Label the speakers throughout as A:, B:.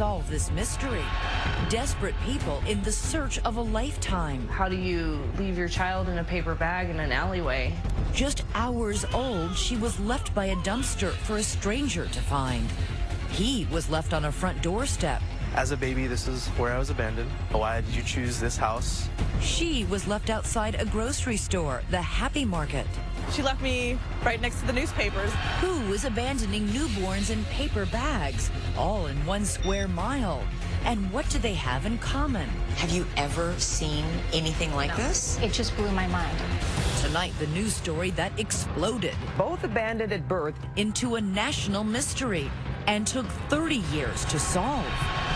A: solve this mystery. Desperate people in the search of a lifetime.
B: How do you leave your child in a paper bag in an alleyway?
A: Just hours old, she was left by a dumpster for a stranger to find. He was left on a front doorstep.
C: As a baby, this is where I was abandoned. Why did you choose this house?
A: She was left outside a grocery store, the Happy Market.
D: She left me right next to the newspapers.
A: Who is abandoning newborns in paper bags, all in 1 square mile? And what do they have in common?
E: Have you ever seen anything like this?
F: It just blew my mind.
A: Tonight, the news story that exploded.
G: Both abandoned at birth.
A: Into a national mystery and took 30 years to solve.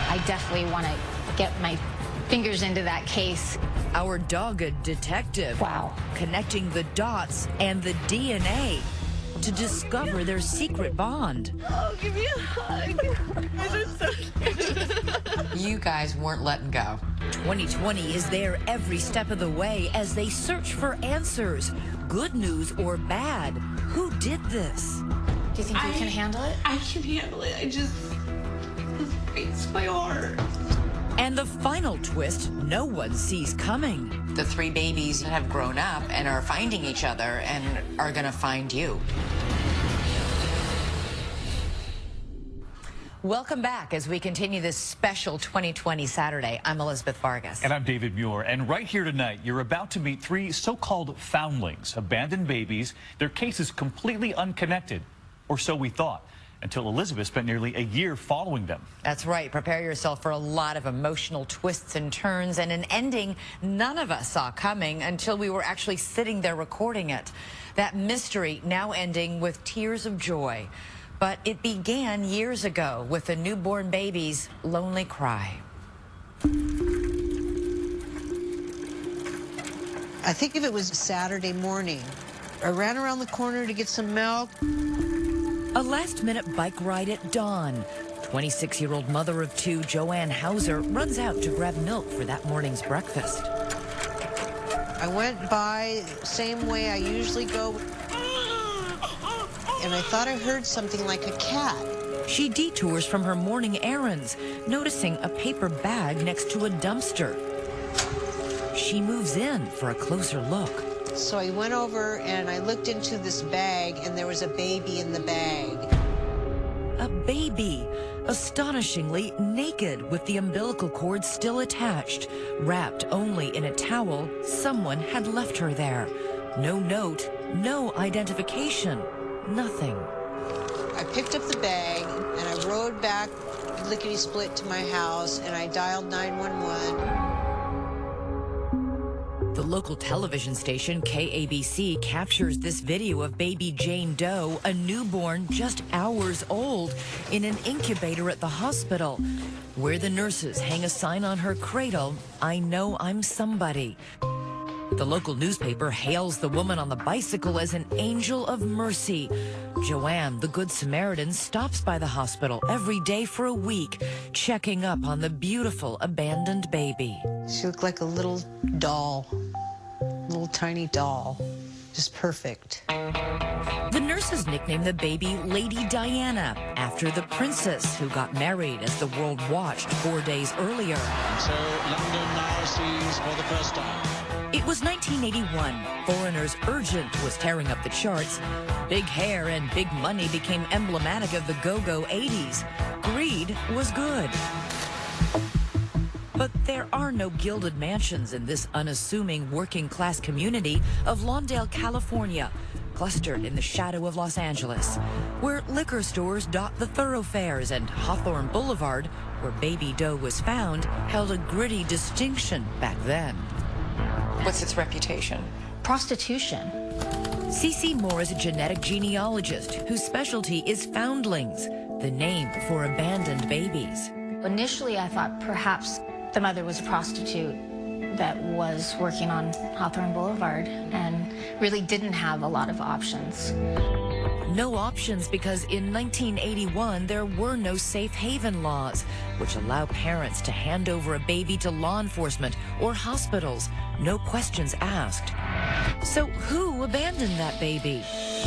F: I definitely want to get my fingers into that case.
A: Our dogged detective.
F: Wow.
A: Connecting the dots and the DNA to discover their secret bond.
D: Oh, give me a hug.
E: You guys weren't letting go.
A: 2020 is there every step of the way as they search for answers, good news or bad. Who did this?
F: Do you think you can handle it?
H: I can handle it. This breaks my heart.
A: And the final twist no one sees coming.
E: The 3 babies have grown up and are finding each other and are going to find you. Welcome back as we continue this special 2020 Saturday. I'm Elizabeth Vargas.
I: And I'm David Muir. And right here tonight, you're about to meet 3 so-called foundlings, abandoned babies. Their case is completely unconnected, or so we thought, until Elizabeth spent nearly a year following them.
E: That's right. Prepare yourself for a lot of emotional twists and turns and an ending none of us saw coming until we were actually sitting there recording it. That mystery now ending with tears of joy. But it began years ago with a newborn baby's lonely cry.
J: I think if it was Saturday morning, I ran around the corner to get some milk.
A: A last-minute bike ride at dawn. 26-year-old mother of 2, Joanne Hauser, runs out to grab milk for that morning's breakfast.
J: I went by the same way I usually go, and I thought I heard something like a cat.
A: She detours from her morning errands, noticing a paper bag next to a dumpster. She moves in for a closer look.
J: So I went over and I looked into this bag, and there was a baby in the bag.
A: A baby, astonishingly naked with the umbilical cord still attached, wrapped only in a towel. Someone had left her there. No note, no identification, nothing.
J: I picked up the bag and I rode back lickety-split to my house, and I dialed 911.
A: The local television station, KABC, captures this video of baby Jane Doe, a newborn just hours old, in an incubator at the hospital, where the nurses hang a sign on her cradle, "I know I'm somebody." The local newspaper hails the woman on the bicycle as an angel of mercy. Joanne, the Good Samaritan, stops by the hospital every day for a week, checking up on the beautiful abandoned baby.
J: She looked like a little doll, little tiny doll, just perfect.
A: The nurses nicknamed the baby Lady Diana, after the princess who got married as the world watched 4 days earlier.
K: So London now sees for the first time.
A: It was 1981. Foreigner's Urgent was tearing up the charts. Big hair and big money became emblematic of the go-go 80s. Greed was good. But there are no gilded mansions in this unassuming working-class community of Lawndale, California, clustered in the shadow of Los Angeles, where liquor stores dot the thoroughfares, and Hawthorne Boulevard, where baby Doe was found, held a gritty distinction back then.
E: What's its reputation?
F: Prostitution.
A: Cece Moore is a genetic genealogist whose specialty is foundlings, the name for abandoned babies.
F: Initially, I thought perhaps the mother was a prostitute that was working on Hawthorne Boulevard and really didn't have a lot of options.
A: No options because in 1981 there were no safe haven laws, which allow parents to hand over a baby to law enforcement or hospitals, no questions asked. So who abandoned that baby?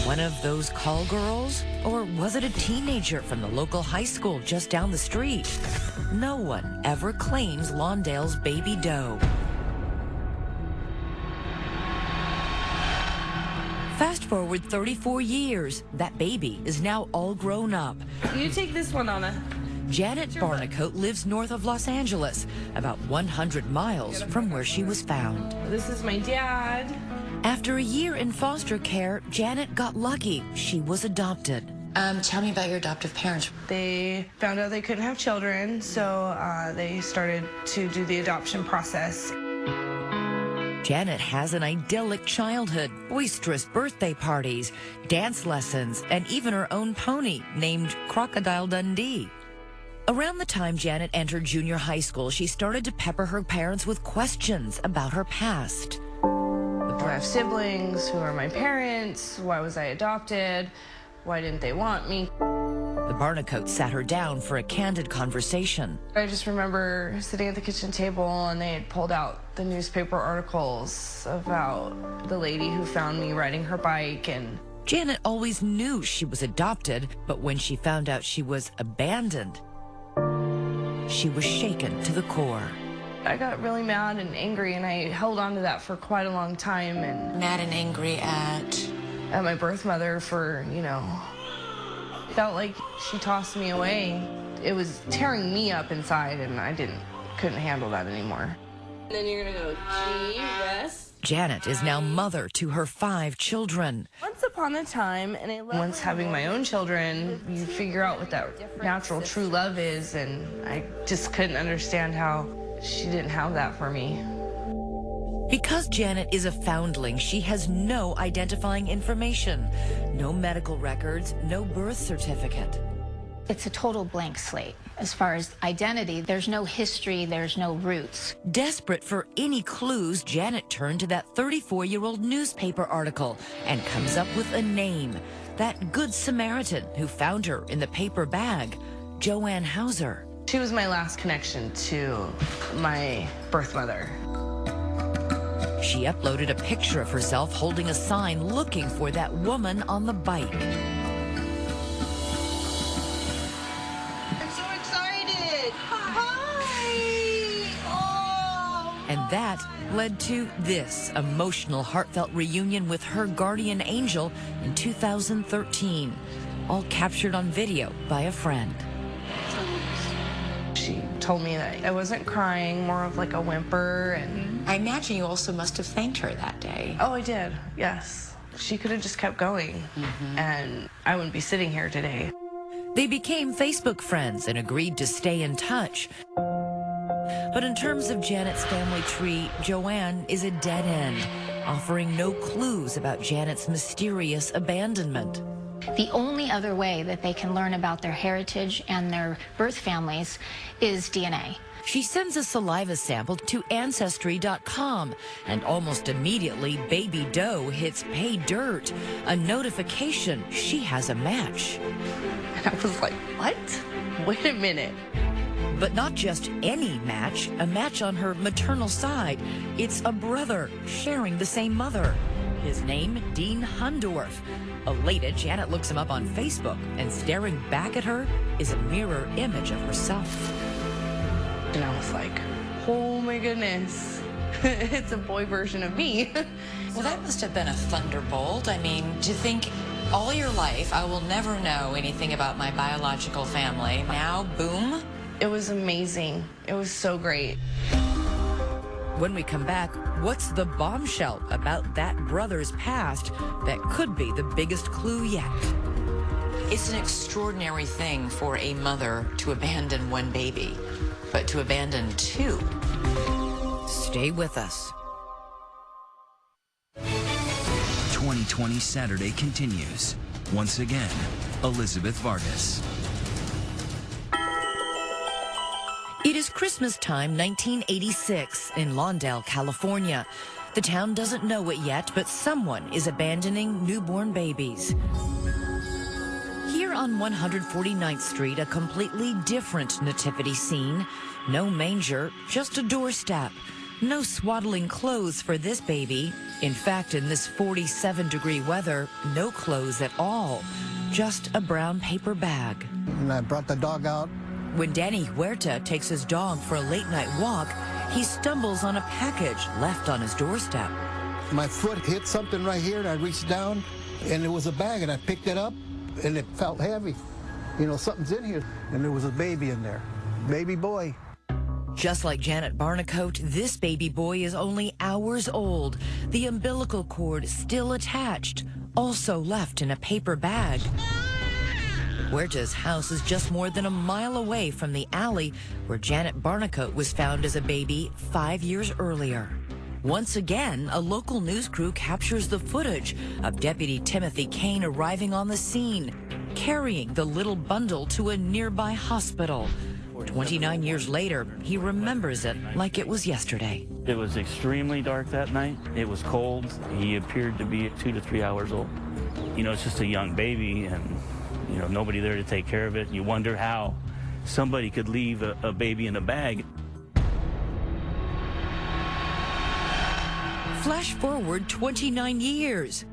A: One of those call girls? Or was it a teenager from the local high school just down the street? No one ever claims Lawndale's baby doe. Fast forward 34 years, that baby is now all grown up.
B: You take this one, Anna.
A: Janet 𝐬𝐭𝐞𝐫𝐲 lives north of Los Angeles, about 100 miles from where she was found.
B: This is my dad.
A: After a year in foster care, Janet got lucky. She was adopted.
E: Tell me about your adoptive parents.
B: They found out they couldn't have children, so they started to do the adoption process.
A: Janet has an idyllic childhood, boisterous birthday parties, dance lessons, and even her own pony named Crocodile Dundee. Around the time Janet entered junior high school, she started to pepper her parents with questions about her past.
B: Do I have siblings? Who are my parents? Why was I adopted? Why didn't they want me?
A: The 𝐬𝐭𝐞𝐫𝐲 sat her down for a candid conversation.
B: I just remember sitting at the kitchen table and they had pulled out the newspaper articles about the lady who found me riding her bike. And
A: Janet always knew she was adopted, but when she found out she was abandoned, she was shaken to the core.
B: I got really mad and angry, and I held on to that for quite a long time. And
E: Mad and angry at
B: my birth mother for, felt like she tossed me away. It was tearing me up inside, and I couldn't handle that anymore.
H: And then you're gonna go G, rest.
A: Janet is now mother to her 5 children.
B: Once upon a time, and once having my own children, you figure out what that natural true love is, and I just couldn't understand how she didn't have that for me.
A: Because Janet is a foundling, she has no identifying information, no medical records, no birth certificate.
F: It's a total blank slate. As far as identity, there's no history, there's no roots.
A: Desperate for any clues, Janet turned to that 34-year-old newspaper article and comes up with a name. That Good Samaritan who found her in the paper bag, Joanne Hauser.
B: She was my last connection to my birth mother.
A: She uploaded a picture of herself holding a sign looking for that woman on the bike.
J: I'm so excited. Hi. Oh.
A: And that led to this emotional, heartfelt reunion with her guardian angel in 2013, all captured on video by a friend.
B: She told me that I wasn't crying, more of like a whimper. And
E: I imagine you also must have thanked her that day.
B: oh, I did, yes. She could have just kept going, and I wouldn't be sitting here today.
A: They became Facebook friends and agreed to stay in touch. But in terms of Janet's family tree, Joanne is a dead end, offering no clues about Janet's mysterious abandonment.
F: The only other way that they can learn about their heritage and their birth families is DNA.
A: She sends a saliva sample to Ancestry.com, and almost immediately, baby doe hits pay dirt, a notification she has a match.
B: And I was like, what? Wait a minute.
A: But not just any match, a match on her maternal side. It's a brother sharing the same mother. His name, Dean Hundorf. Elated, Janet looks him up on Facebook, and staring back at her is a mirror image of herself.
B: And I was like, oh my goodness, it's a boy version of me.
E: Well, that must have been a thunderbolt. I mean, to think all your life I will never know anything about my biological family. Now, boom.
B: It was amazing. It was so great.
A: When we come back, what's the bombshell about that brother's past that could be the biggest clue yet?
E: It's an extraordinary thing for a mother to abandon one baby, but to abandon 2.
A: Stay with us.
G: 2020 Saturday continues. Once again, Elizabeth Vargas.
A: It is Christmas time, 1986, in Lawndale, California. The town doesn't know it yet, but someone is abandoning newborn babies. Here on 149th Street, a completely different nativity scene. No manger, just a doorstep. No swaddling clothes for this baby. In fact, in this 47-degree weather, no clothes at all. Just a brown paper bag.
L: And I brought the dog out.
A: When 𝐬𝐞𝐜𝐫𝐲 takes his dog for a late-night walk, he stumbles on a package left on his doorstep.
L: My foot hit something right here, and I reached down, and it was a bag, and I picked it up, and it felt heavy. You know, something's in here, and there was a baby in there. Baby boy.
A: Just like Janet Barnicoat, this baby boy is only hours old. The umbilical cord still attached, also left in a paper bag. 𝐬𝐞𝐜𝐫𝐲's house is just more than a mile away from the alley where Janet Barnicoat was found as a baby 5 years earlier. Once again, a local news crew captures the footage of Deputy Timothy Kane arriving on the scene, carrying the little bundle to a nearby hospital. 29 years later, he remembers it like it was yesterday.
M: It was extremely dark that night. It was cold. He appeared to be 2 to 3 hours old. You know, it's just a young baby, and, you know, nobody there to take care of it. You wonder how somebody could leave a baby in a bag.
A: Flash forward 29 years.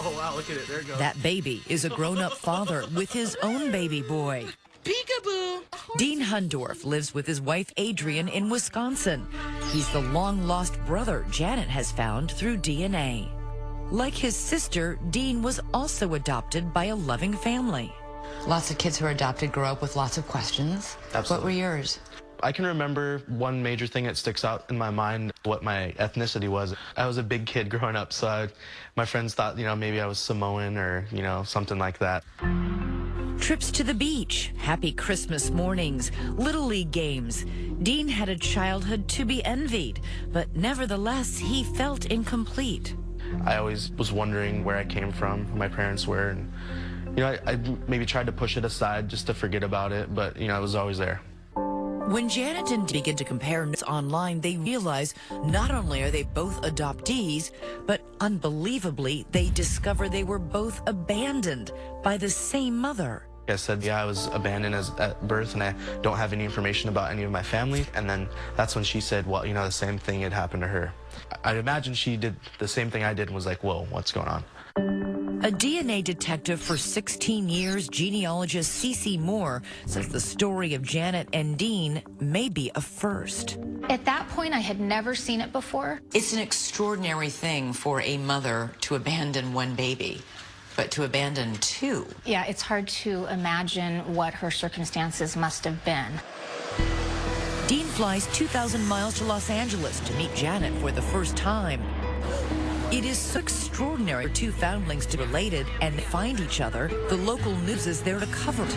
C: Oh, wow, look at it. There it goes.
A: That baby is a grown-up father with his own baby boy.
D: Peekaboo.
A: Dean Hundorf lives with his wife Adrian in Wisconsin. He's the long-lost brother Janet has found through DNA. Like his sister, Dean was also adopted by a loving family.
B: Lots of kids who are adopted grow up with lots of questions.
C: Absolutely.
B: What were yours?
C: I can remember one major thing that sticks out in my mind, what my ethnicity was. I was a big kid growing up, so my friends thought, you know, maybe I was Samoan or, you know, something like that.
A: Trips to the beach, happy Christmas mornings, Little League games. Dean had a childhood to be envied, but nevertheless, he felt incomplete.
C: I always was wondering where I came from, who my parents were, and, you know, I maybe tried to push it aside just to forget about it, but, you know, it was always there.
A: When Janet and Dean begin to compare notes online, they realize not only are they both adoptees, but unbelievably, they discover they were both abandoned by the same mother.
C: I said, yeah, I was abandoned at birth, and I don't have any information about any of my family. And then that's when she said, well, you know, the same thing had happened to her. I'd imagine she did the same thing I did and was like, whoa, what's going on?
A: A DNA detective for 16 years, genealogist Cece Moore, says the story of Janet and Dean may be a first.
F: At that point, I had never seen it before.
E: It's an extraordinary thing for a mother to abandon one baby, but to abandon two.
F: Yeah, it's hard to imagine what her circumstances must have been.
A: Dean flies 2,000 miles to Los Angeles to meet Janet for the first time. It is so extraordinary for two foundlings to be related and find each other. The local news is there to cover it.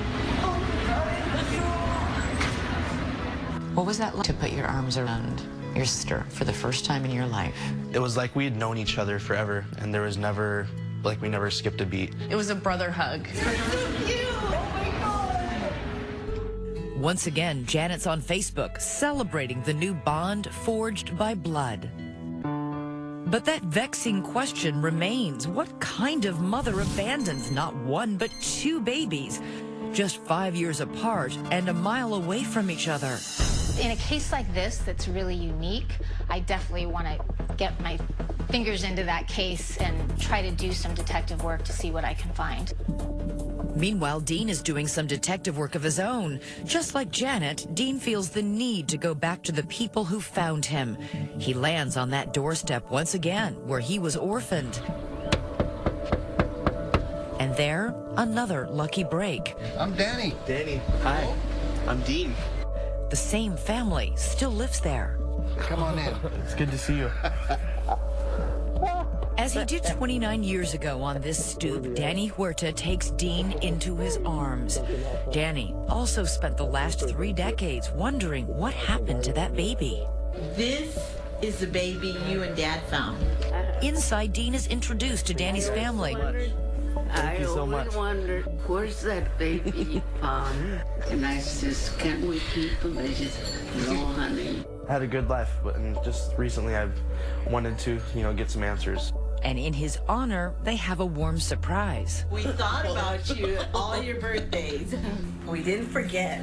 E: What was that like to put your arms around your sister for the first time in your life?
C: It was like we had known each other forever, and there was never, like, we never skipped a beat.
B: It was a brother hug.
A: Once again, Janet's on Facebook celebrating the new bond forged by blood. But that vexing question remains. What kind of mother abandons not one, but two babies, just 5 years apart and a mile away from each other?
F: In a case like this that's really unique, I definitely want to get my fingers into that case and try to do some detective work to see what I can find.
A: Meanwhile, Dean is doing some detective work of his own. Just like Janet, Dean feels the need to go back to the people who found him. He lands on that doorstep once again, where he was orphaned. And there, another lucky break.
L: I'm Danny.
C: Danny, hi. I'm Dean.
A: The same family still lives there.
L: Come on in.
C: It's good to see you.
A: As he did 29 years ago on this stoop, Danny Huerta takes Dean into his arms. Danny also spent the last 3 decades wondering what happened to that baby.
N: This is the baby you and Dad found.
A: Inside, Dean is introduced to Danny's family.
C: Thank you so much.
O: I wondered, where's that baby found? And I says, can't we keep him? They just, no, honey.
C: I had a good life, but just recently I've wanted to, you know, get some answers.
A: And in his honor, they have a warm surprise.
N: We thought about you all your birthdays. We didn't forget.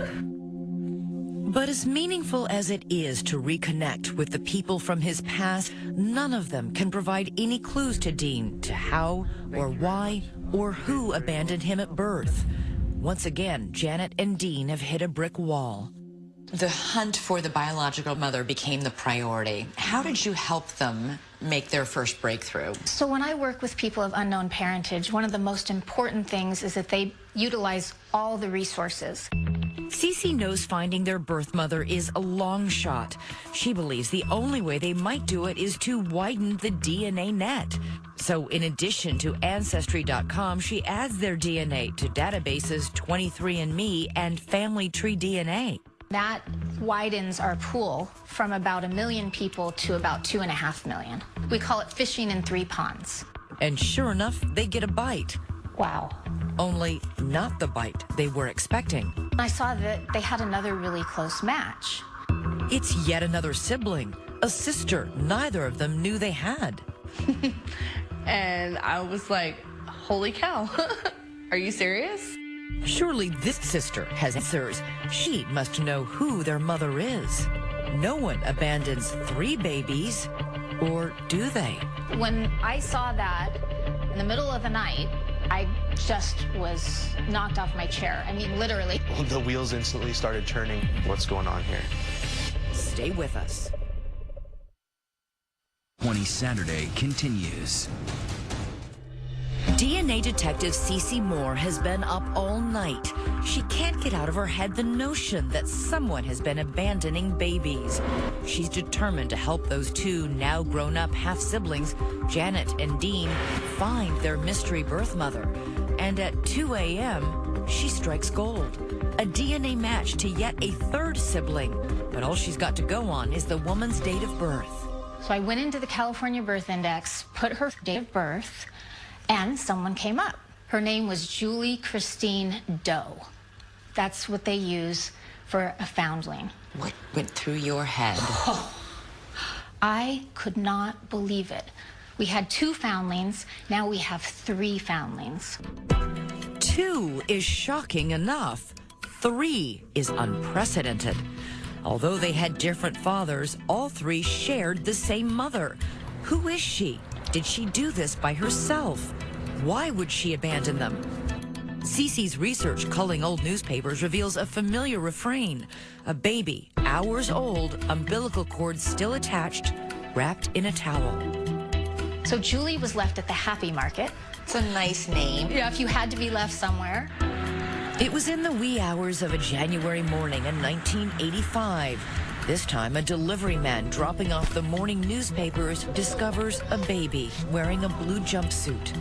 A: But as meaningful as it is to reconnect with the people from his past, none of them can provide any clues to Dean to how or why or who abandoned him at birth. Once again, Janet and Dean have hit a brick wall.
E: The hunt for the biological mother became the priority. How did you help them make their first breakthrough?
F: So when I work with people of unknown parentage, one of the most important things is that they utilize all the resources.
A: Cece knows finding their birth mother is a long shot. She believes the only way they might do it is to widen the DNA net. So in addition to Ancestry.com, she adds their DNA to databases 23andMe and Family Tree DNA.
F: That widens our pool from about 1 million people to about 2.5 million. We call it fishing in 3 ponds.
A: And sure enough, they get a bite.
F: Wow.
A: Only not the bite they were expecting.
F: I saw that they had another really close match.
A: It's yet another sibling, a sister neither of them knew they had.
B: And I was like, holy cow, are you serious?
A: Surely this sister has answers. She must know who their mother is. No one abandons 3 babies, or do they?
F: When I saw that in the middle of the night, I just was knocked off my chair. I mean, literally.
C: The wheels instantly started turning. What's going on here?
A: Stay with us.
G: 20 Saturday continues.
A: DNA detective Cece Moore has been up all night. She can't get out of her head the notion that someone has been abandoning babies. She's determined to help those 2 now grown-up half-siblings, Janet and Dean, find their mystery birth mother. And at 2 a.m., she strikes gold. A DNA match to yet a 3rd sibling. But all she's got to go on is the woman's date of birth.
F: So I went into the California Birth Index, put her date of birth, and someone came up. Her name was Julie Christine Doe. That's what they use for a foundling.
E: What went through your head?
F: Oh, I could not believe it. We had 2 foundlings, now we have 3 foundlings.
A: 2 is shocking enough. 3 is unprecedented. Although they had different fathers, all 3 shared the same mother. Who is she? Did she do this by herself? Why would she abandon them? Cece's research culling old newspapers reveals a familiar refrain. A baby, hours old, umbilical cord still attached, wrapped in a towel.
F: So Julie was left at the Happy Market.
E: It's a nice name.
F: Yeah, if you had to be left somewhere.
A: It was in the wee hours of a January morning in 1985. This time, a delivery man dropping off the morning newspapers discovers a baby wearing a blue jumpsuit.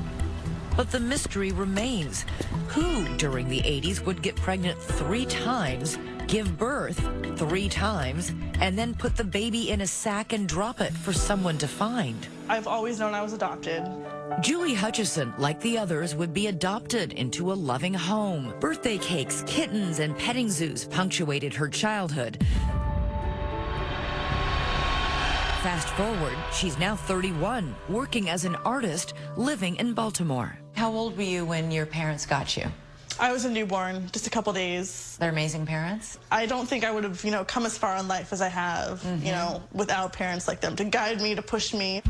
A: But the mystery remains. Who, during the 80s, would get pregnant 3 times, give birth 3 times, and then put the baby in a sack and drop it for someone to find?
D: I've always known I was adopted.
A: Julie Hutchison, like the others, would be adopted into a loving home. Birthday cakes, kittens, and petting zoos punctuated her childhood. Fast forward, she's now 31, working as an artist, living in Baltimore.
E: How old were you when your parents got you?
D: I was a newborn, just a couple days.
E: They're amazing parents?
D: I don't think I would have, come as far in life as I have, without parents like them to guide me, to push me.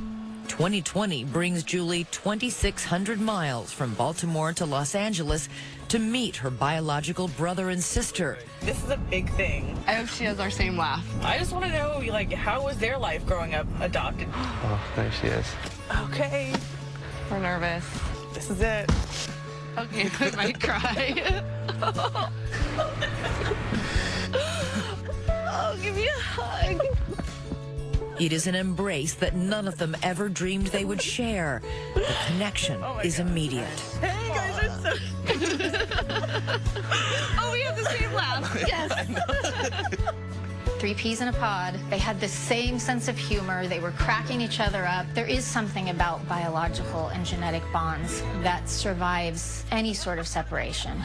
A: 2020 brings Julie 2,600 miles from Baltimore to Los Angeles to meet her biological brother and sister.
D: This is a big thing.
B: I hope she has our same laugh.
D: I just want to know, how was their life growing up adopted?
C: Oh, there she is.
D: Okay.
B: We're nervous.
D: This is it.
B: Okay, I might cry.
D: Oh, give me a hug.
A: It is an embrace that none of them ever dreamed they would share. The connection is immediate.
D: Hey, you guys are so...
B: Oh, we have the same laugh. Yes.
F: 3 peas in a pod. They had the same sense of humor. They were cracking each other up. There is something about biological and genetic bonds that survives any sort of separation.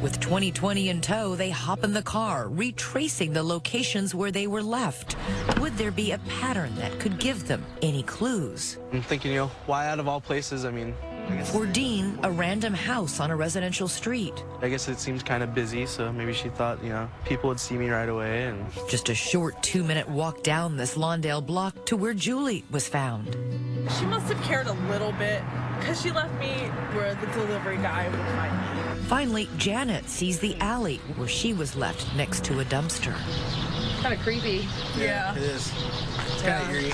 A: With 2020 in tow, they hop in the car, retracing the locations where they were left. Would there be a pattern that could give them any clues?
C: I'm thinking, why out of all places? I mean,
A: For Dean, a random house on a residential street.
C: I guess it seems kind of busy, so maybe she thought, you know, people would see me right away. And
A: just a short 2-minute walk down this Lawndale block to where Julie was found.
D: She must have cared a little bit because she left me where the delivery guy would find me.
A: Finally, Janet sees the alley where she was left next to a dumpster.
B: Kind of creepy.
D: Yeah.
C: It is. It's kind of eerie.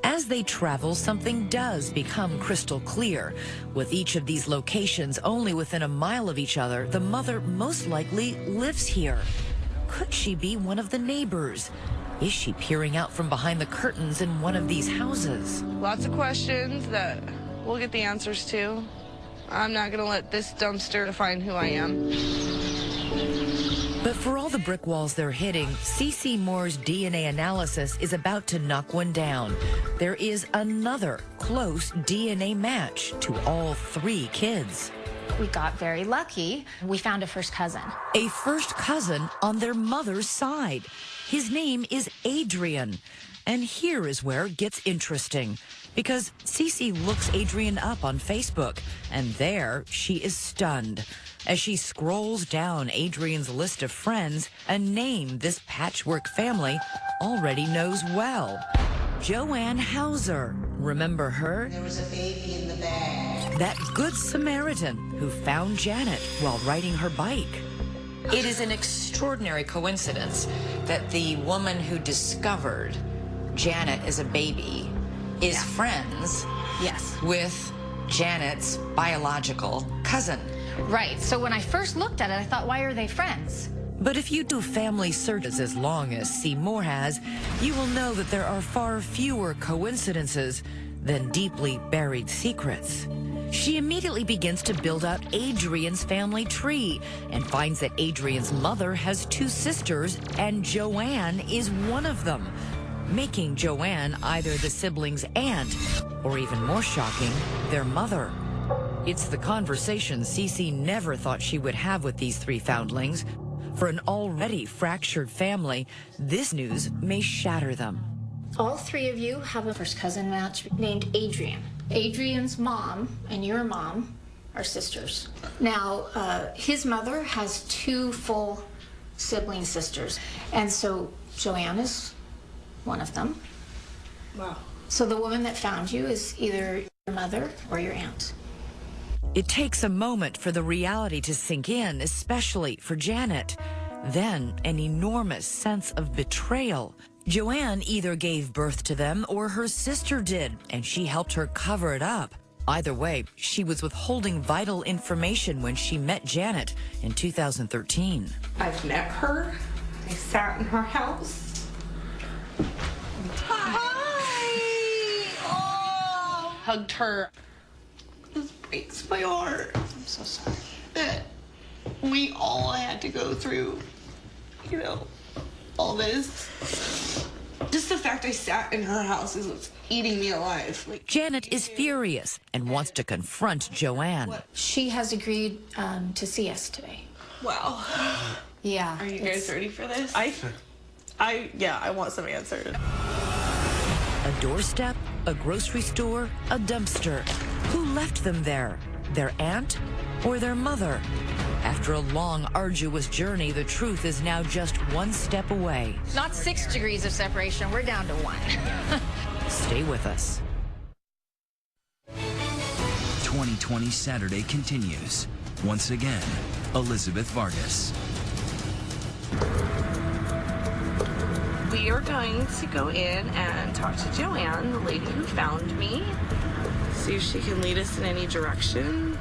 A: As they travel, something does become crystal clear. With each of these locations only within a mile of each other, the mother most likely lives here. Could she be one of the neighbors? Is she peering out from behind the curtains in one of these houses?
B: Lots of questions that we'll get the answers to. I'm not going to let this dumpster define who I am.
A: But for all the brick walls they're hitting, CeCe Moore's DNA analysis is about to knock one down. There is another close DNA match to all 3 kids.
F: We got very lucky. We found a first cousin.
A: A first cousin on their mother's side. His name is Adrian. And here is where it gets interesting. Because CeCe looks Adrian up on Facebook, and there she is stunned. As she scrolls down Adrian's list of friends, a name this patchwork family already knows well. Joanne Hauser. Remember her?
J: There was a baby in the bag.
A: That good Samaritan who found Janet while riding her bike.
E: It is an extraordinary coincidence that the woman who discovered Janet as a baby is friends with Janet's biological cousin.
F: Right. So when I first looked at it, I thought, why are they friends?
A: But if you do family searches as long as C. Moore has, you will know that there are far fewer coincidences than deeply buried secrets. She immediately begins to build out Adrian's family tree and finds that Adrian's mother has 2 sisters and Joanne is one of them, making Joanne either the siblings' aunt or, even more shocking, their mother. It's the conversation CeCe never thought she would have with these 3 foundlings. For an already fractured family, this news may shatter them.
F: All 3 of you have a first cousin match named Adrian. Adrian's mom and your mom are sisters. Now, his mother has 2 full sibling sisters, and so Joanne is one of them.
D: Wow.
F: So the woman that found you is either your mother or your aunt.
A: It takes a moment for the reality to sink in, especially for Janet. Then, an enormous sense of betrayal. Joanne either gave birth to them or her sister did, and she helped her cover it up. Either way, she was withholding vital information when she met Janet in 2013.
B: I've met her. I sat in her house. Hi! Oh! Hugged her. This breaks my heart. I'm so sorry that we all had to go through, you know, all this. Just the fact I sat in her house is what's eating me alive. Like,
A: Janet is furious and wants to confront Joanne.
F: She has agreed to see us today.
D: Wow.
F: Yeah.
B: are you guys ready for this?
D: I want some answers.
A: A doorstep, a grocery store, a dumpster. Who left them there? Their aunt or their mother? After a long, arduous journey, the truth is now just 1 step away.
F: Not 6 degrees of separation. We're down to 1.
A: Stay with us.
G: 2020 Saturday continues. Once again, Elizabeth Vargas.
B: We are going to go in and talk to Joanne, the lady who found me. See if she can lead us in any direction.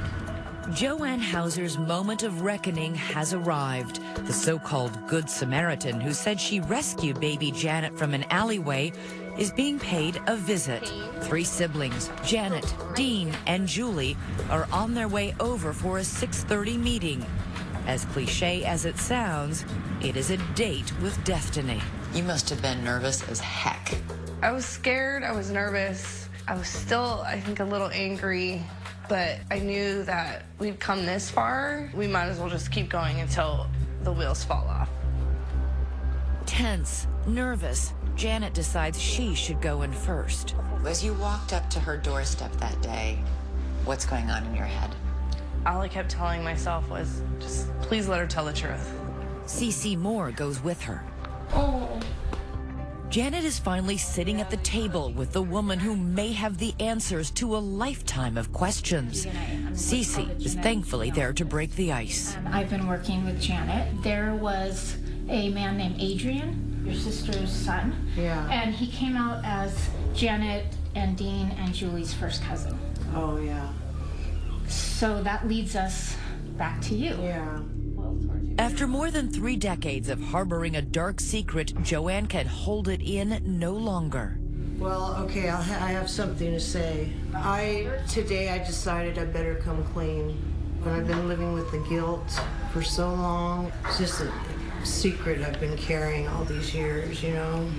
A: Joanne Hauser's moment of reckoning has arrived. The so-called Good Samaritan who said she rescued baby Janet from an alleyway is being paid a visit. 3 siblings, Janet, Dean, and Julie, are on their way over for a 6:30 meeting. As cliche as it sounds, it is a date with destiny.
E: You must have been nervous as heck.
B: I was scared, I was nervous. I was still, I think, a little angry, but I knew that we'd come this far. We might as well just keep going until the wheels fall off.
A: Tense, nervous, Janet decides she should go in first.
E: As you walked up to her doorstep that day, What's going on in your head?
B: All I kept telling myself was, just please let her tell the truth.
A: Cece Moore goes with her.
B: Oh.
A: Janet is finally sitting at the table with the woman who may have the answers to a lifetime of questions. Cece is thankfully there to break the ice.
F: I've been working with Janet. There was a man named Adrian, your sister's son.
J: Yeah.
F: And he came out as Janet and Dean and Julie's first cousin.
J: Oh, yeah.
F: So that leads us back to you.
J: Yeah.
A: After more than 3 decades of harboring a dark secret, Joanne can hold it in no longer.
J: Well, okay, I have something to say. Today I decided I better come clean. But I've been living with the guilt for so long. It's just a secret I've been carrying all these years, you know?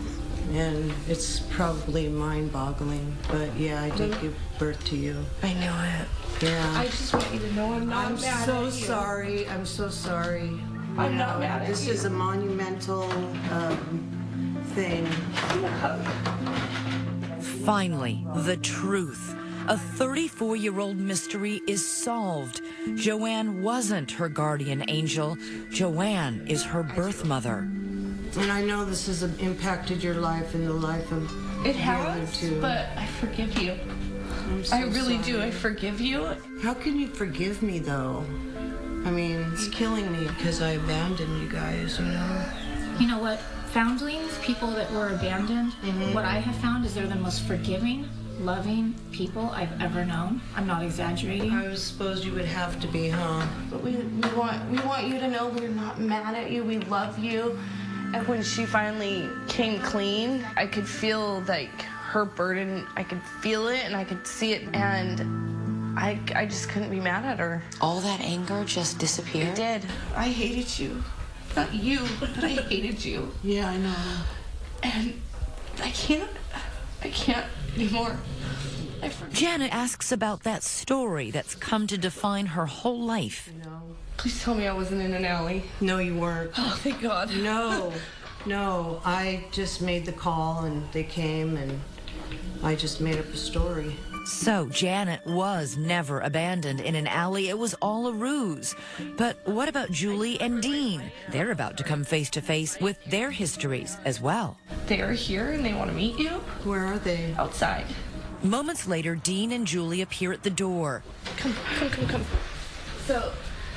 J: And it's probably mind-boggling, but yeah, I did give birth to you.
B: I knew it.
J: Yeah.
B: I just want you to know I'm not mad at you.
J: I'm so sorry. I'm so sorry.
B: I'm not mad at you.
J: This is a monumental thing.
A: Finally, the truth. A 34-year-old mystery is solved. Joanne wasn't her guardian angel. Joanne is her birth mother.
J: And I know this has impacted your life and the life of
B: It
J: the
B: has,
J: other two.
B: but I forgive you. I really do. I forgive you.
J: How can you forgive me, though? I mean, it's killing me because I abandoned you guys, you know?
F: You know what? Foundlings, people that were abandoned, what I have found is they're the most forgiving, loving people I've ever known. I'm not exaggerating.
J: I suppose you would have to be, huh?
B: But we want you to know we're not mad at you. We love you. And when she finally came clean, I could feel like her burden. I could feel it and I could see it, and I just couldn't be mad at her.
E: All that anger just disappeared?
B: It did. I hated you. Not you, but I hated you.
J: Yeah, I know.
B: And I can't anymore.
A: Janet asks about that story that's come to define her whole life.
B: Please tell me I wasn't in an alley.
J: No, you weren't.
B: Oh, thank God.
J: No, I just made the call and they came and I just made up a story.
A: So Janet was never abandoned in an alley. It was all a ruse. But what about Julie and Dean? They're about to come face to face with their histories as well.
B: They are here and they want to meet you.
J: Where are they?
B: Outside.
A: Moments later, Dean and Julie appear at the door.
B: Come. So,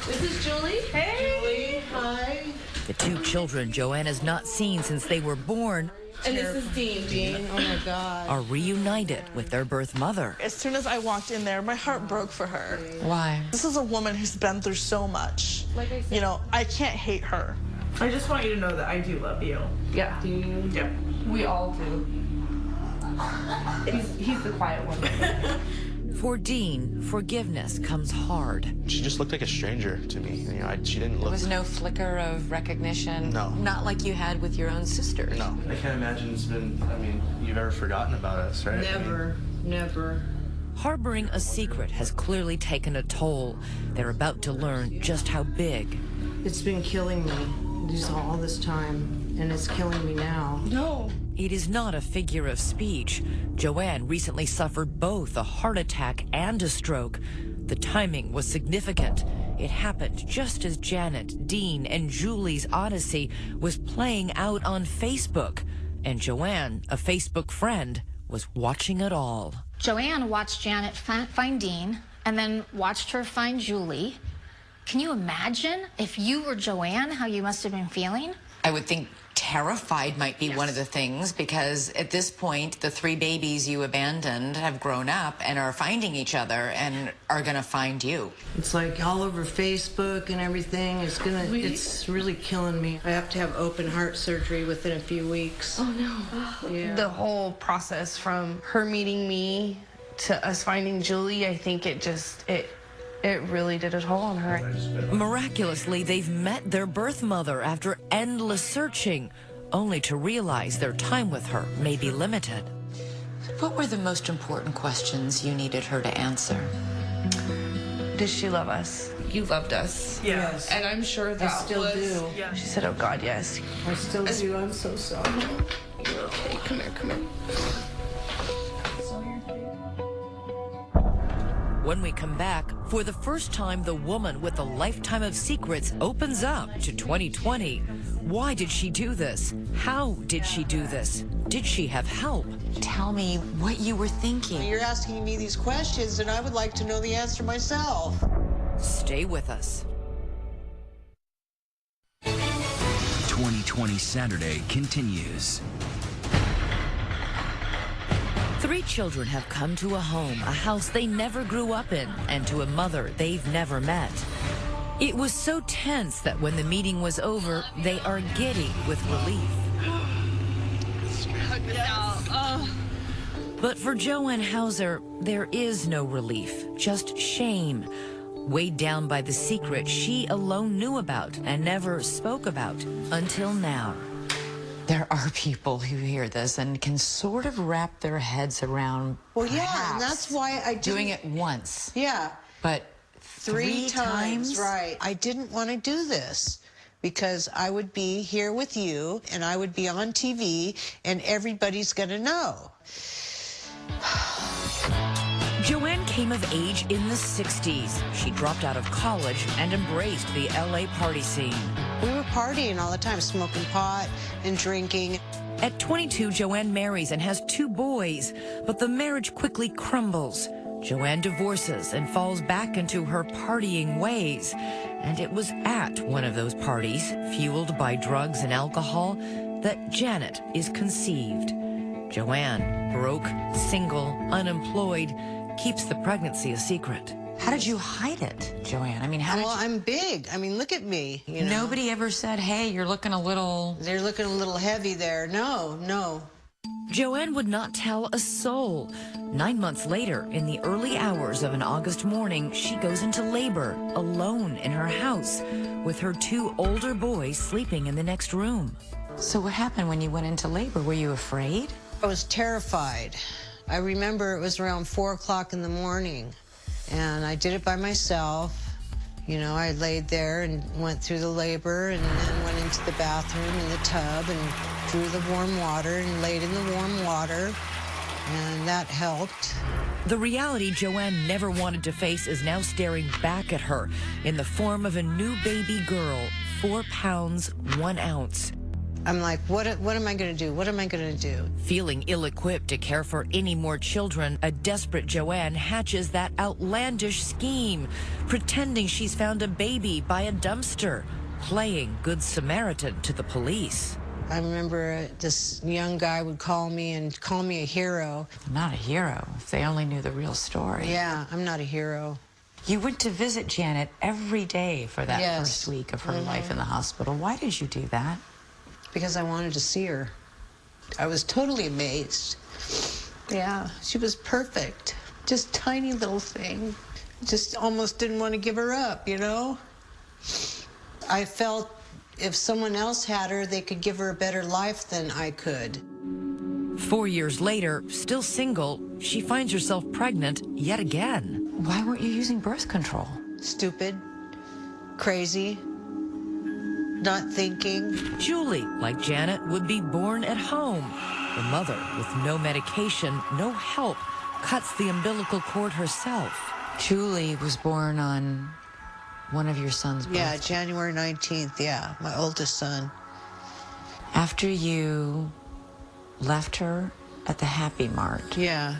B: this is Julie. Hey.
J: Julie, hi.
A: The 2 children Joanne has not seen since they were born
B: And this is Dean.
J: Oh my God.
A: are reunited with their birth mother.
D: As soon as I walked in there, my heart broke for her.
E: Why?
D: This is a woman who's been through so much.
B: Like I said.
D: You know, I can't hate her.
B: I just want you to know that I do love you. Yeah.
J: Do you?
B: Yep. We all do. He's the quiet one.
A: For Dean, forgiveness comes hard.
C: She just looked like a stranger to me. You know, she didn't look.
E: There was no flicker of recognition?
C: No.
E: Not like you had with your own sisters?
C: No. I can't imagine you've ever forgotten about us, right?
J: Never.
A: Harboring a secret has clearly taken a toll. They're about to learn just how big.
J: It's been killing me all this time, and it's killing me now.
B: No.
A: It is not a figure of speech. Joanne recently suffered both a heart attack and a stroke. The timing was significant. It happened just as Janet, Dean, and Julie's odyssey was playing out on Facebook. And Joanne, a Facebook friend, was watching it all.
F: Joanne watched Janet find Dean and then watched her find Julie. Can you imagine if you were Joanne, how you must have been feeling?
E: I would think terrified might be one of the things, because at this point, the 3 babies you abandoned have grown up and are finding each other and are going to find you.
J: It's like all over Facebook and everything. It's really killing me. I have to have open heart surgery within a few weeks.
B: Oh, no.
J: Yeah.
B: The whole process from her meeting me to us finding Julie, I think it really did a toll on her.
A: Miraculously, they've met their birth mother after endless searching, only to realize their time with her may be limited.
E: What were the most important questions you needed her to answer?
B: Does she love us? You loved us.
J: Yes.
B: And I'm sure that
J: I still do.
B: Yeah. She said, oh, God, yes.
J: I still do. I'm so sorry.
B: You're okay. Come here.
A: When we come back, for the first time, the woman with a lifetime of secrets opens up to 2020. Why did she do this? How did she do this? Did she have help?
E: Tell me what you were thinking.
J: You're asking me these questions, and I would like to know the answer myself.
A: Stay with us.
G: 2020 Saturday continues.
A: 3 children have come to a home, a house they never grew up in, and to a mother they've never met. It was so tense that when the meeting was over, they are giddy with relief. But for Joanne Hauser, there is no relief, just shame, weighed down by the secret she alone knew about and never spoke about until now.
E: There are people who hear this and can sort of wrap their heads around.
J: Well, yeah, and that's why I didn't...
E: Doing it once.
J: Yeah.
E: But
J: 3 times, right. I didn't want to do this because I would be here with you and I would be on TV and everybody's going to know.
A: Joanne came of age in the 60s. She dropped out of college and embraced the LA party scene.
J: We were partying all the time, smoking pot and drinking.
A: At 22, Joanne marries and has 2 boys, but the marriage quickly crumbles. Joanne divorces and falls back into her partying ways. And it was at one of those parties, fueled by drugs and alcohol, that Janet is conceived. Joanne, broke, single, unemployed, keeps the pregnancy a secret.
E: How did you hide it, Joanne? I mean, how did you...
J: I'm big. I mean, look at me. You know?
E: Nobody ever said, hey, you're looking a little...
J: They're looking a little heavy there. No, no.
A: Joanne would not tell a soul. 9 months later, in the early hours of an August morning, she goes into labor, alone in her house, with her 2 older boys sleeping in the next room.
E: So what happened when you went into labor? Were you afraid?
J: I was terrified. I remember it was around 4 o'clock in the morning, and I did it by myself. You know, I laid there and went through the labor and then went into the bathroom in the tub and drew the warm water and laid in the warm water, and that helped.
A: The reality Joanne never wanted to face is now staring back at her in the form of a new baby girl, 4 pounds, 1 ounce.
J: I'm like, what am I going to do? What am I going to do?
A: Feeling ill-equipped to care for any more children, a desperate Joanne hatches that outlandish scheme, pretending she's found a baby by a dumpster, playing Good Samaritan to the police.
J: I remember this young guy would call me and call me a hero.
E: Not a hero, if they only knew the real story.
J: Yeah, I'm not a hero.
E: You went to visit Janet every day for that
J: Yes.
E: first week of her life in the hospital. Why did you do that?
J: Because I wanted to see her. I was totally amazed. Yeah, she was perfect. Just tiny little thing. Just almost didn't want to give her up, you know? I felt if someone else had her, they could give her a better life than I could.
A: 4 years later, still single, she finds herself pregnant yet again.
E: Why weren't you using birth control?
J: Stupid, crazy, not thinking.
A: Julie, like Janet, would be born at home. The mother, with no medication, no help, cuts the umbilical cord herself.
E: Julie was born on one of your son's birthdays.
J: Yeah, January 19th, yeah, my oldest son.
E: After you left her at the Happy Mart,
J: Yeah.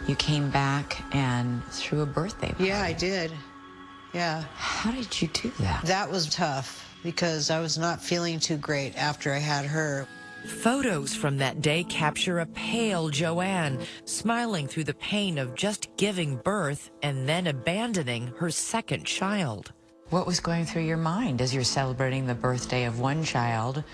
E: you came back and threw a birthday party.
J: Yeah, I did. Yeah.
E: How did you do that?
J: That was tough because I was not feeling too great after I had her.
A: Photos from that day capture a pale Joanne, smiling through the pain of just giving birth and then abandoning her second child.
E: What was going through your mind as you're celebrating the birthday of one child,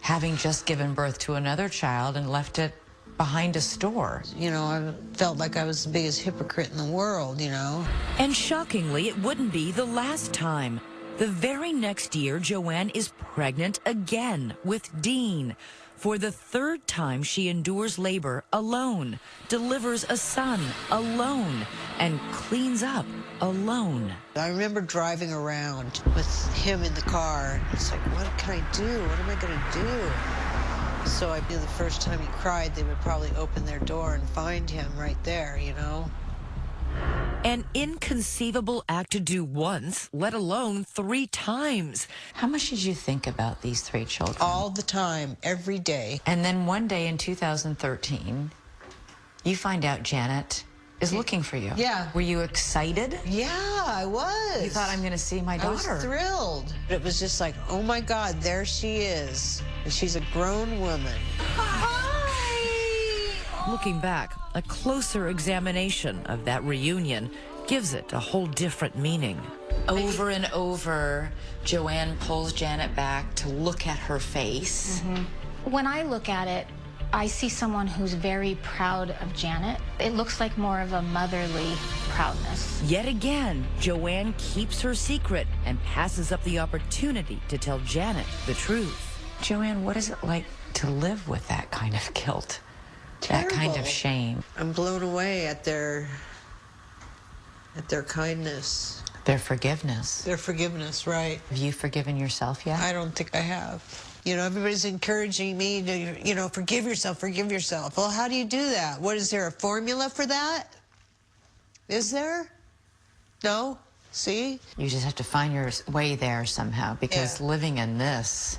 E: having just given birth to another child and left it behind a store?
J: You know, I felt like I was the biggest hypocrite in the world, you know.
A: And shockingly, it wouldn't be the last time. The very next year, Joanne is pregnant again with Dean. For the 3rd time, she endures labor alone, delivers a son alone, and cleans up alone.
J: I remember driving around with him in the car. It's like, what can I do? What am I going to do? So I knew the first time he cried, they would probably open their door and find him right there, you know.
A: An inconceivable act to do once, let alone 3 times.
E: How much did you think about these 3 children?
J: All the time, every day.
E: And then one day in 2013, you find out Janet is looking for you.
J: Yeah.
E: Were you excited?
J: Yeah, I was.
E: You thought, I'm going to see my daughter.
J: I was thrilled. It was just like, oh my God, there she is. And she's a grown woman.
A: Looking back, a closer examination of that reunion gives it a whole different meaning.
E: Over and over, Joanne pulls Janet back to look at her face.
F: When I look at it, I see someone who's very proud of Janet. It looks like more of a motherly proudness.
A: Yet again, Joanne keeps her secret and passes up the opportunity to tell Janet the truth.
E: Joanne, what is it like to live with that kind of guilt? That kind of shame?
J: I'm blown away at their kindness.
E: Their forgiveness.
J: Their forgiveness, right.
E: Have you forgiven yourself yet?
J: I don't think I have. You know, everybody's encouraging me to, you know, forgive yourself, forgive yourself. Well, how do you do that? What, is there a formula for that? Is there? No? See?
E: You just have to find your way there somehow, because living in this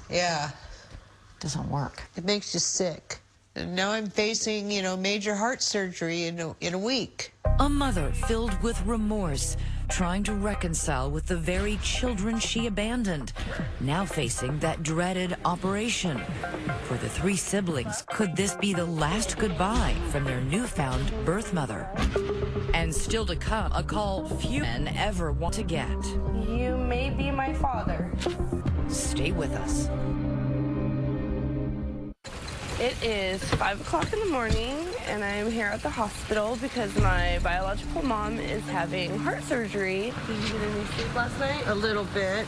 E: doesn't work.
J: It makes you sick. And now I'm facing, you know, major heart surgery in a week.
A: A mother filled with remorse, trying to reconcile with the very children she abandoned, now facing that dreaded operation. For the 3 siblings, could this be the last goodbye from their newfound birth mother? And still to come, a call few men ever want to get.
B: You may be my father.
A: Stay with us.
B: It is 5 o'clock in the morning, and I'm here at the hospital because my biological mom is having heart surgery. Did you get any sleep last night?
J: A little bit.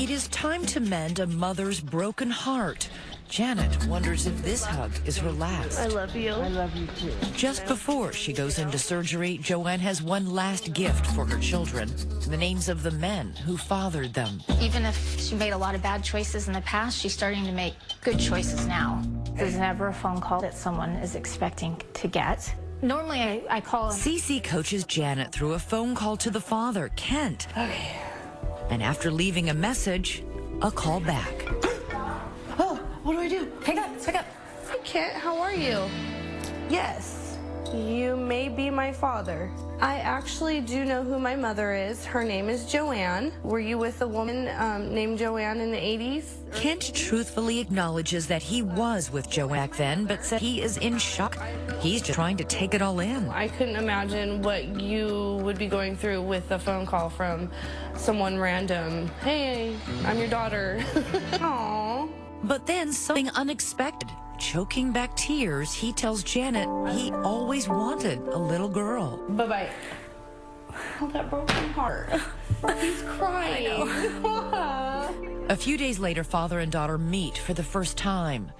A: It is time to mend a mother's broken heart. Janet wonders if this hug is her last.
B: I love you.
J: I love you too.
A: Just before she goes into surgery, Joanne has one last gift for her children. The names of the men who fathered them.
F: Even if she made a lot of bad choices in the past, she's starting to make good choices now. There's never a phone call that someone is expecting to get. Normally, I call him.
A: Cece coaches Janet through a phone call to the father, Kent.
B: Okay.
A: And after leaving a message, a call back.
B: What do I do?
F: Pick up, pick up.
B: Hi, Kent. How are you? Yes. You may be my father. I actually do know who my mother is. Her name is Joanne. Were you with a woman named Joanne in the 80s?
A: Kent truthfully acknowledges that he was with Joanne back then, but said he is in shock. He's just trying to take it all in.
B: I couldn't imagine what you would be going through with a phone call from someone random. Hey, I'm your daughter. Aww.
A: But then something unexpected. Choking back tears, he tells Janet he always wanted a little girl.
B: Bye-bye. Oh, that broken heart. He's crying.
A: A few days later, father and daughter meet for the first time.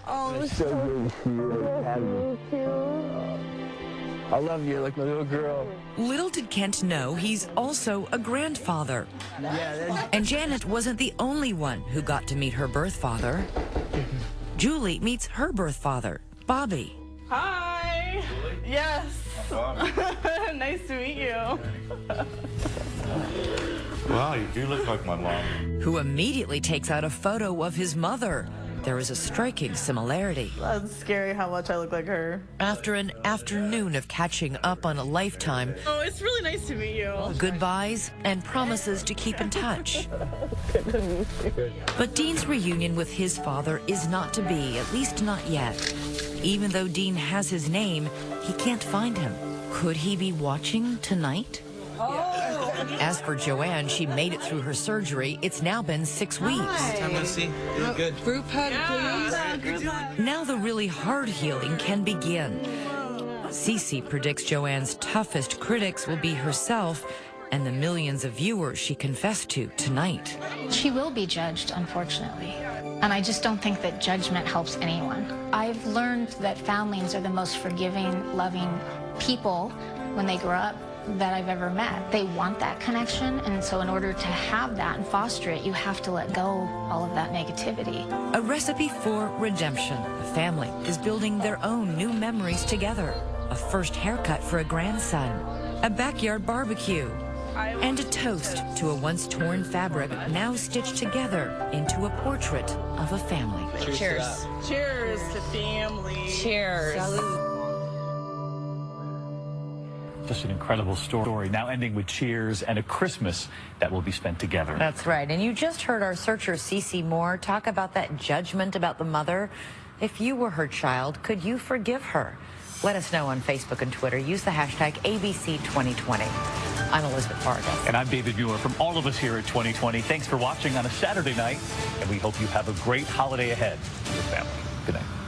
B: Oh,
P: it's so good to see you. I love you like my little girl.
A: Little did Kent know he's also a grandfather. And Janet wasn't the only one who got to meet her birth father. Julie meets her birth father, Bobby.
B: Hi. Yes. Nice to meet you.
Q: Wow, you do look like my mom.
A: Who immediately takes out a photo of his mother. There is a striking similarity.
D: That's scary how much I look like her.
A: After an afternoon of catching up on a lifetime,
B: Oh, it's really nice to meet you.
A: goodbyes and promises to keep in touch. But Dean's reunion with his father is not to be, at least not yet. Even though Dean has his name, he can't find him. Could he be watching tonight? As for Joanne, she made it through her surgery. It's now been 6 weeks.
C: Time to see. You look good.
J: Group hug, please.
A: Now the really hard healing can begin. Cece predicts Joanne's toughest critics will be herself and the millions of viewers she confessed to tonight.
F: She will be judged, unfortunately. And I just don't think that judgment helps anyone. I've learned that foundlings are the most forgiving, loving people when they grow up that I've ever met. They want that connection, and so in order to have that and foster it, you have to let go all of that negativity.
A: A recipe for redemption. The family is building their own new memories together. A first haircut for a grandson. a backyard barbecue, and a toast to a once torn fabric now stitched together into a portrait of a family.
B: Cheers. Cheers to family.
E: Cheers.
I: Just an incredible story, now ending with cheers and a Christmas that will be spent together.
E: That's right. And you just heard our searcher, Cece Moore, talk about that judgment about the mother. If you were her child, could you forgive her? Let us know on Facebook and Twitter. Use the hashtag ABC2020. I'm Elizabeth Vargas.
I: And I'm David Muir. From all of us here at 2020, thanks for watching on a Saturday night, and we hope you have a great holiday ahead with your family. Good night.